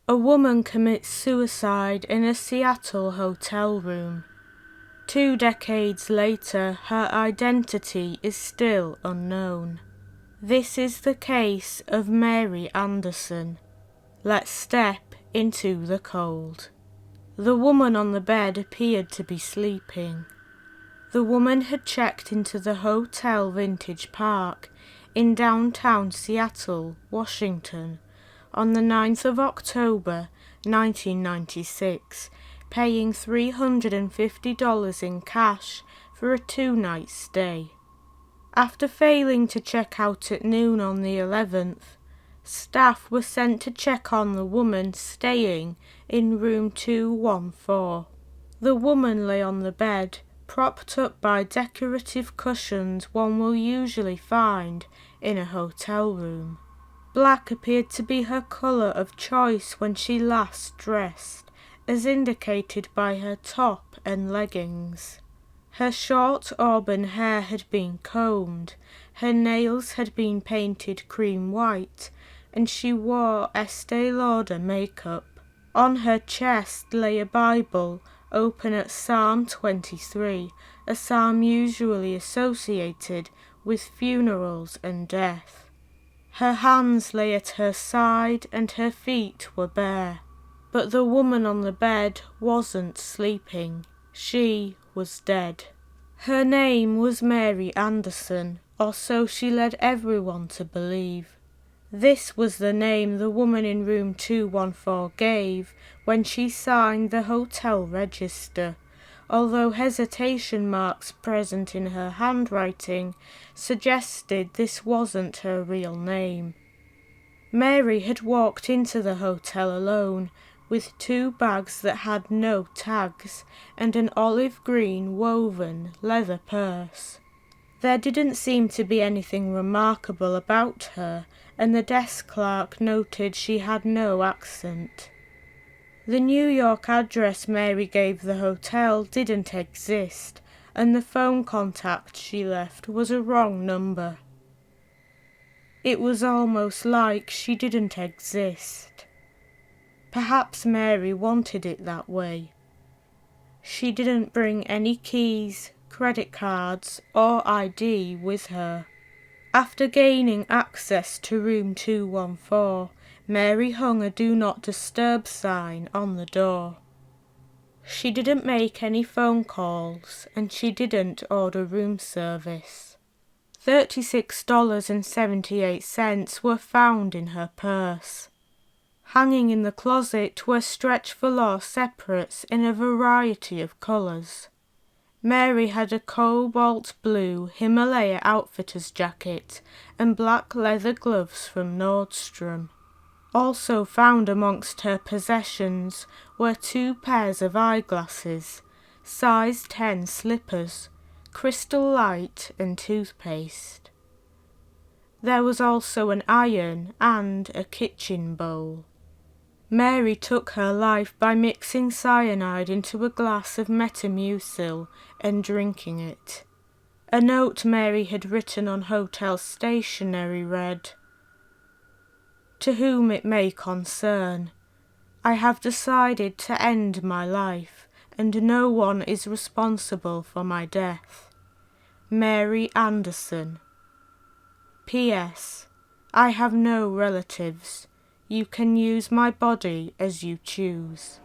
A woman commits suicide in a Seattle hotel room. 2 decades later, her identity is still unknown. This is the case of Mary Anderson. Let's step into the cold. The woman on the bed appeared to be sleeping. The woman had checked into the Hotel Vintage Park in downtown Seattle, Washington, on the 9th of October, 1996, paying $350 in cash for a 2-night stay. After failing to check out at noon on the 11th, staff were sent to check on the woman staying in room 214. The woman lay on the bed, propped up by decorative cushions one will usually find in a hotel room. Black appeared to be her colour of choice when she last dressed, as indicated by her top and leggings. Her short auburn hair had been combed, her nails had been painted cream white, and she wore Estee Lauder makeup. On her chest lay a Bible, open at Psalm 23, a psalm usually associated with funerals and death. Her hands lay at her side and her feet were bare. But the woman on the bed wasn't sleeping. She was dead. Her name was Mary Anderson, or so she led everyone to believe. This was the name the woman in room 214 gave when she signed the hotel register, although hesitation marks present in her handwriting suggested this wasn't her real name. Mary had walked into the hotel alone, with 2 bags that had no tags and an olive green woven leather purse. There didn't seem to be anything remarkable about her, and the desk clerk noted she had no accent. The New York address Mary gave the hotel didn't exist, and the phone contact she left was a wrong number. It was almost like she didn't exist. Perhaps Mary wanted it that way. She didn't bring any keys, credit cards, or ID with her. After gaining access to room 214, Mary hung a Do Not Disturb sign on the door. She didn't make any phone calls, and she didn't order room service. $36.78 were found in her purse. Hanging in the closet were stretch velour separates in a variety of colours. Mary had a cobalt blue Himalaya Outfitters jacket and black leather gloves from Nordstrom. Also found amongst her possessions were 2 pairs of eyeglasses, size 10 slippers, Crystal Light and toothpaste. There was also an iron and a kitchen bowl. Mary took her life by mixing cyanide into a glass of Metamucil and drinking it. A note Mary had written on hotel stationery read, "To whom it may concern, I have decided to end my life, and no one is responsible for my death. Mary Anderson. P.S. I have no relatives. You can use my body as you choose."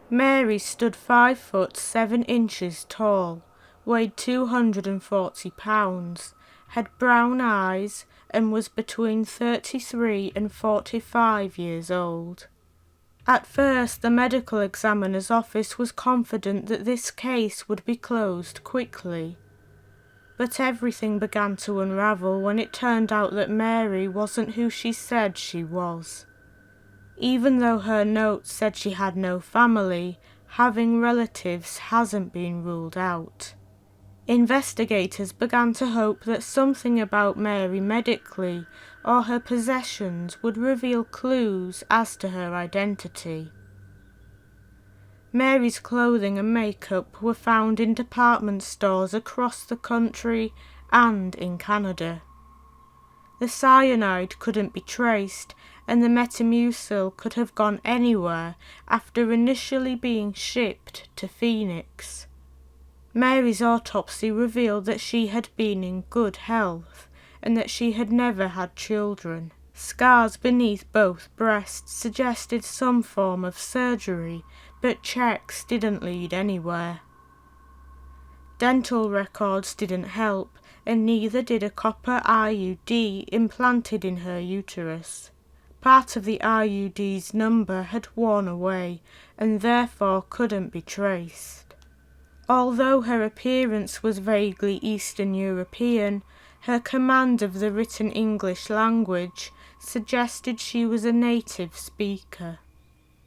Mary stood 5 foot 7 inches tall, weighed 240 pounds, had brown eyes, and was between 33 and 45 years old. At first, the medical examiner's office was confident that this case would be closed quickly. But everything began to unravel when it turned out that Mary wasn't who she said she was. Even though her note said she had no family, having relatives hasn't been ruled out. Investigators began to hope that something about Mary medically or her possessions would reveal clues as to her identity. Mary's clothing and makeup were found in department stores across the country and in Canada. The cyanide couldn't be traced, and the Metamucil could have gone anywhere after initially being shipped to Phoenix. Mary's autopsy revealed that she had been in good health and that she had never had children. Scars beneath both breasts suggested some form of surgery, but checks didn't lead anywhere. Dental records didn't help, and neither did a copper IUD implanted in her uterus. Part of the IUD's number had worn away, and therefore couldn't be traced. Although her appearance was vaguely Eastern European, her command of the written English language suggested she was a native speaker.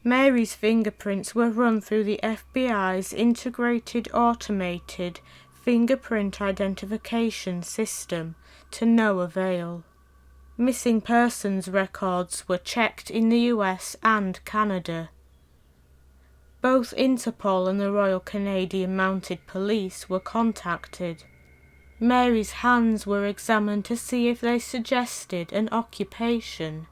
Mary's fingerprints were run through the FBI's integrated automated fingerprint identification system to no avail. Missing persons records were checked in the US and Canada. Both Interpol and the Royal Canadian Mounted Police were contacted. Mary's hands were examined to see if they suggested an occupation.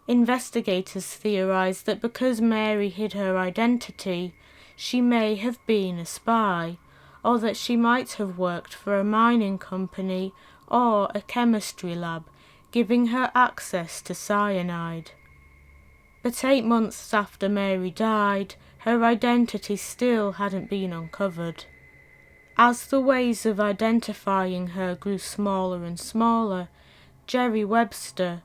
Investigators theorized that because Mary hid her identity, she may have been a spy, or that she might have worked for a mining company or a chemistry lab, giving her access to cyanide. But 8 months after Mary died, her identity still hadn't been uncovered. As the ways of identifying her grew smaller and smaller, Jerry Webster,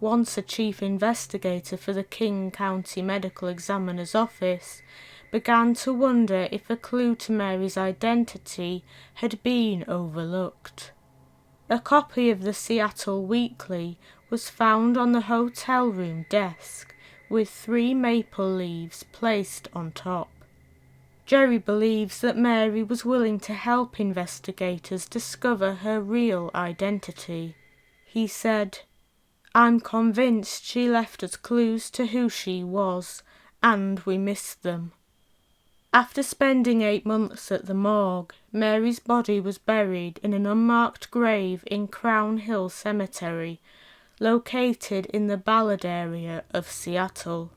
once a chief investigator for the King County Medical Examiner's Office, began to wonder if a clue to Mary's identity had been overlooked. A copy of the Seattle Weekly was found on the hotel room desk, with 3 maple leaves placed on top. Jerry believes that Mary was willing to help investigators discover her real identity. He said, "I'm convinced she left us clues to who she was, and we missed them." After spending 8 months at the morgue, Mary's body was buried in an unmarked grave in Crown Hill Cemetery, located in the Ballard area of Seattle.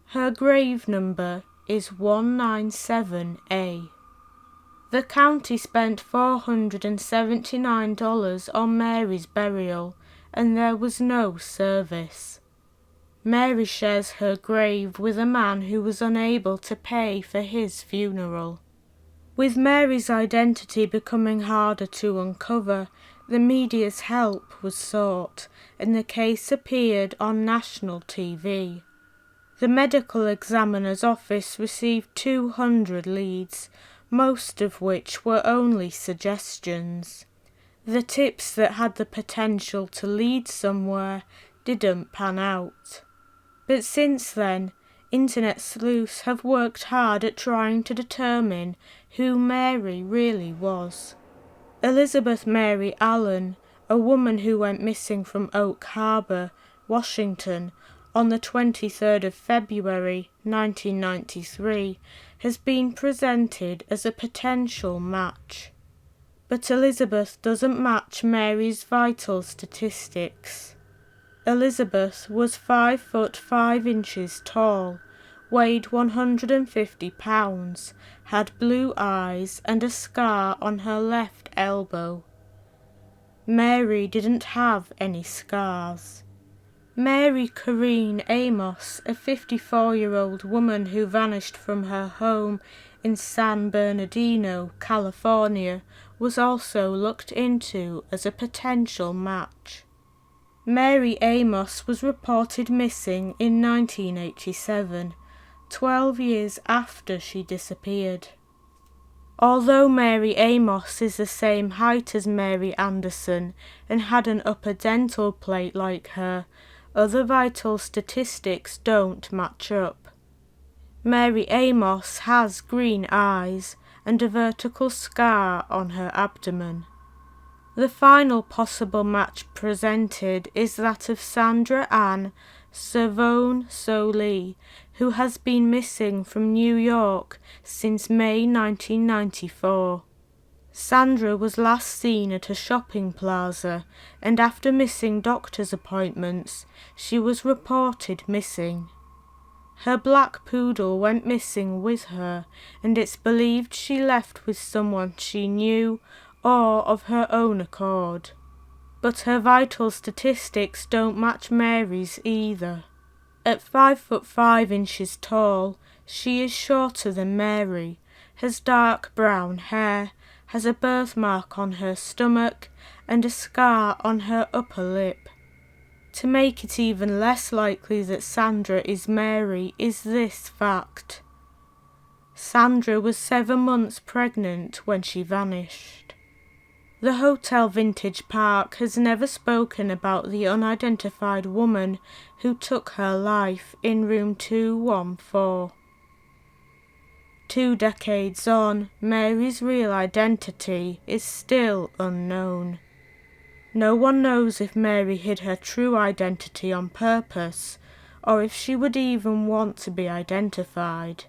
Her grave number is 197A. The county spent $479 on Mary's burial, and there was no service. Mary shares her grave with a man who was unable to pay for his funeral. With Mary's identity becoming harder to uncover, the media's help was sought, and the case appeared on national TV. The medical examiner's office received 200 leads, most of which were only suggestions. The tips that had the potential to lead somewhere didn't pan out. But since then, internet sleuths have worked hard at trying to determine who Mary really was. Elizabeth Mary Allen, a woman who went missing from Oak Harbor, Washington, on the 23rd of February 1993, has been presented as a potential match. But Elizabeth doesn't match Mary's vital statistics. Elizabeth was 5 foot 5 inches tall, weighed 150 pounds, had blue eyes and a scar on her left elbow. Mary didn't have any scars. Mary Corrine Amos, a 54-year-old woman who vanished from her home in San Bernardino, California, was also looked into as a potential match. Mary Amos was reported missing in 1987, 12 years after she disappeared. Although Mary Amos is the same height as Mary Anderson and had an upper dental plate like her, other vital statistics don't match up. Mary Amos has green eyes and a vertical scar on her abdomen. The final possible match presented is that of Sandra Ann Savone Solee, who has been missing from New York since May 1994. Sandra was last seen at a shopping plaza, and after missing doctor's appointments, she was reported missing. Her black poodle went missing with her, and it's believed she left with someone she knew or of her own accord. But her vital statistics don't match Mary's either. At 5'5" tall, she is shorter than Mary, has dark brown hair, has a birthmark on her stomach, and a scar on her upper lip. To make it even less likely that Sandra is Mary is this fact. Sandra was 7 months pregnant when she vanished. The Hotel Vintage Park has never spoken about the unidentified woman who took her life in room 214. 2 decades on, Mary's real identity is still unknown. No one knows if Mary hid her true identity on purpose, or if she would even want to be identified.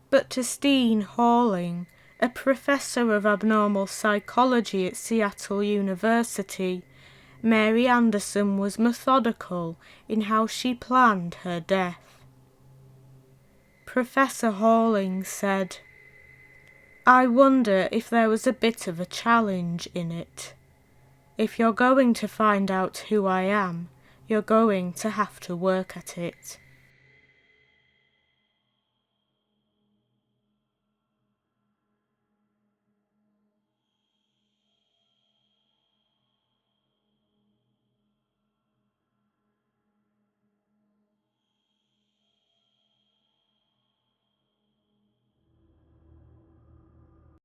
But to Steen Halling, a professor of abnormal psychology at Seattle University, Mary Anderson was methodical in how she planned her death. Professor Halling said, "I wonder if there was a bit of a challenge in it. If you're going to find out who I am, you're going to have to work at it."